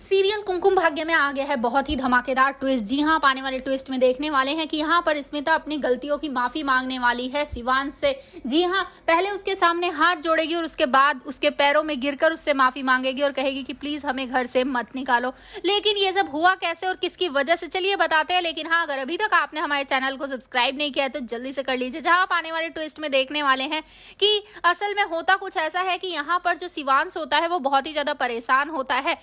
Serial Kumkum Bhagya में आ गया है बहुत ही धमाकेदार ट्विस्ट। जी हाँ, आप आने वाले ट्विस्ट में देखने वाले हैं कि यहाँ पर स्मिता अपनी गलतियों की माफी मांगने वाली है शिवांश से। जी हाँ, पहले उसके सामने हाथ जोड़ेगी और उसके बाद उसके पैरों में गिरकर उससे माफी मांगेगी और कहेगी कि प्लीज हमें घर से मत निकालो। लेकिन ये सब हुआ कैसे और किसकी वजह से, चलिए बताते हैं। लेकिन हाँ, अगर अभी तक आपने हमारे चैनल को सब्सक्राइब नहीं किया है तो जल्दी से कर लीजिए। जहाँ आप आने वाले ट्विस्ट में देखने वाले हैं कि असल में होता कुछ ऐसा है कि यहाँ पर जो शिवांश होता है वो बहुत ही ज्यादा परेशान होता है।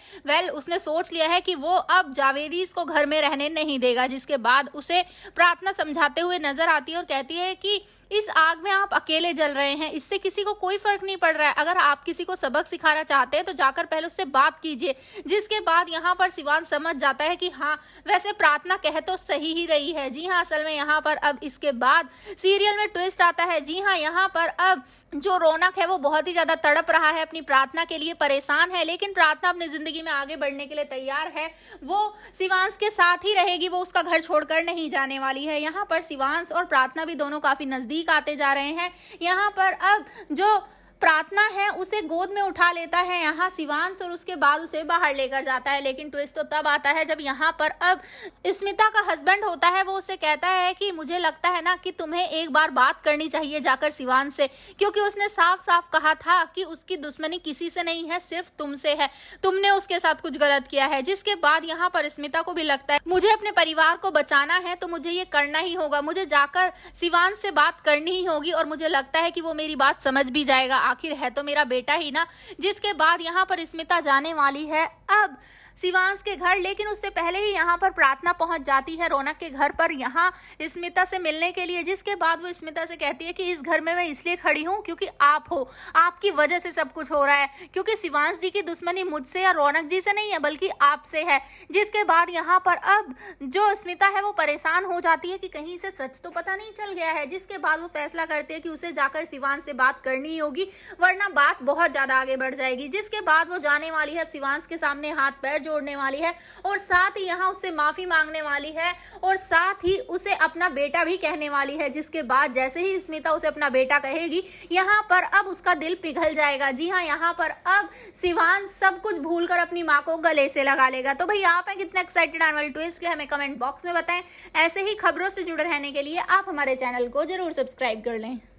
उसने सोच लिया है कि वो अब जावेदी को घर में रहने नहीं देगा, जिसके बाद उसे प्रार्थना समझाते हुए नजर आती है और कहती है कि इस आग में आप अकेले जल रहे हैं, इससे किसी को कोई फर्क नहीं पड़ रहा है। अगर आप किसी को सबक सिखाना चाहते हैं तो जाकर पहले उससे बात कीजिए। जिसके बाद यहाँ पर शिवांश समझ जाता है कि हाँ, वैसे प्रार्थना कह तो सही ही रही है। जी हाँ, असल में यहाँ पर अब इसके बाद सीरियल में ट्विस्ट आता है। जी हाँ, यहाँ पर अब जो रौनक है वो बहुत ही ज्यादा तड़प रहा है, अपनी प्रार्थना के लिए परेशान है, लेकिन प्रार्थना अपनी जिंदगी में आगे बढ़ने के लिए तैयार है। वो शिवांश के साथ ही रहेगी, वो उसका घर छोड़कर नहीं जाने वाली है। यहाँ पर शिवांश और प्रार्थना भी दोनों काफी नजदीक आते जा रहे हैं। यहाँ पर अब जो प्रार्थना है उसे गोद में उठा लेता है यहाँ शिवांश और उसके बाद उसे बाहर लेकर जाता है। लेकिन ट्विस्ट तो तब आता है जब यहाँ पर अब स्मिता का हस्बैंड होता है, वो उसे कहता है कि मुझे लगता है ना कि तुम्हें एक बार बात करनी चाहिए जाकर शिवांश से, क्योंकि उसने साफ साफ कहा था कि उसकी दुश्मनी किसी से नहीं है, सिर्फ तुमसे है, तुमने उसके साथ कुछ गलत किया है। जिसके बाद यहाँ पर स्मिता को भी लगता है मुझे अपने परिवार को बचाना है तो मुझे ये करना ही होगा, मुझे जाकर शिवांश से बात करनी ही होगी और मुझे लगता है कि वो मेरी बात समझ भी जाएगा, आखिर है तो मेरा बेटा ही ना। जिसके बाद यहाँ पर स्मिता जाने वाली है अब शिवांश के घर, लेकिन उससे पहले ही यहाँ पर प्रार्थना पहुंच जाती है रौनक के घर पर यहाँ स्मिता से मिलने के लिए। जिसके बाद वो स्मिता से कहती है कि इस घर में मैं इसलिए खड़ी हूँ क्योंकि आप हो, आपकी वजह से सब कुछ हो रहा है, क्योंकि शिवांश जी की दुश्मनी मुझसे या रौनक जी से नहीं है बल्कि आपसे है। जिसके बाद यहाँ पर अब जो स्मिता है वो परेशान हो जाती है कि कहीं से सच तो पता नहीं चल गया है। जिसके बाद वो फैसला करती है कि उसे जाकर शिवांश से बात करनी ही होगी, वरना बात बहुत ज्यादा आगे बढ़ जाएगी। जिसके बाद वो जाने वाली है शिवांश के सामने, हाथ पैर जोड़ने वाली है और साथ ही यहाँ उससे माफी मांगने वाली है और साथ ही उसे अपना बेटा भी कहने वाली है। जिसके बाद जैसे ही स्मिता उसे अपना बेटा कहेगी, यहाँ पर अब उसका दिल पिघल जाएगा। जी हाँ, यहाँ पर अब शिवांश सब कुछ भूलकर अपनी माँ को गले से लगा लेगा। तो भाई आप हैं कितने एक्साइटेड आने वाले ट्विस्ट के लिए हमें कमेंट बॉक्स में बताएं। ऐसे ही खबरों से जुड़े रहने के लिए आप हमारे चैनल को जरूर सब्सक्राइब कर लें।